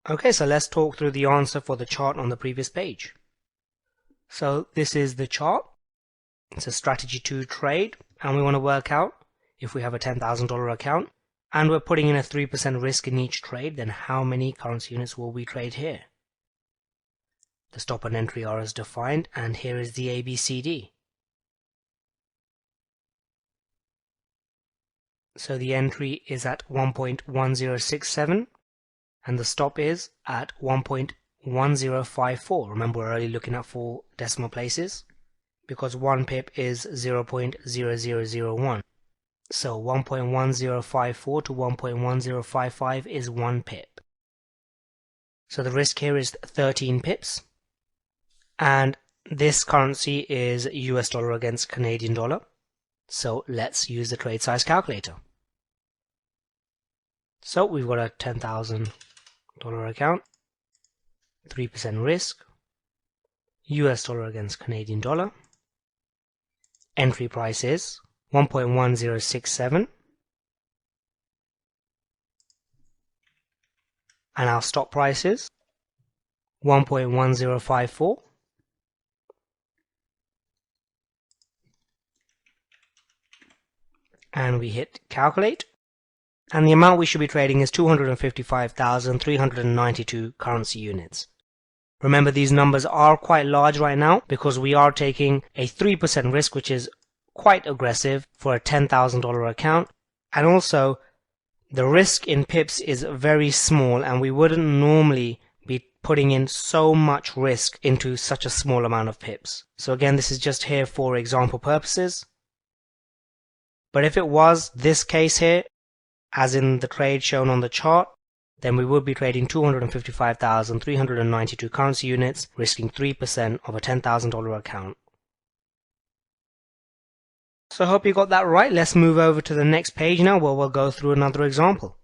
Okay, so let's talk through the answer for the chart on the previous page. So this is the chart. It's a strategy 2 trade, and we want to work out if we have a $10,000 account and we're putting in a 3% risk in each trade, then how many currency units will we trade here? The stop and entry are as defined, and here is the ABCD. So the entry is at 1.1067 and the stop is at 1.1054. Remember, we're only looking at 4 decimal places because 1 pip is 0.0001. So 1.1054 to 1.1055 is 1 pip. So the risk here is 13 pips. And this currency is US dollar against Canadian dollar. So let's use the trade size calculator. So we've got a $10,000 account, 3% risk, US dollar against Canadian dollar. Entry price is 1.1067 and our stop price is 1.1054. And we hit calculate, and the amount we should be trading is 255,392 currency units. Remember, these numbers are quite large right now because we are taking a 3% risk, which is quite aggressive for a $10,000 account, and also the risk in pips is very small, and we wouldn't normally be putting in so much risk into such a small amount of pips. So again, this is just here for example purposes. But if it was this case here, as in the trade shown on the chart, then we would be trading 255,392 currency units, risking 3% of a $10,000 account. So I hope you got that right. Let's move over to the next page now where we'll go through another example.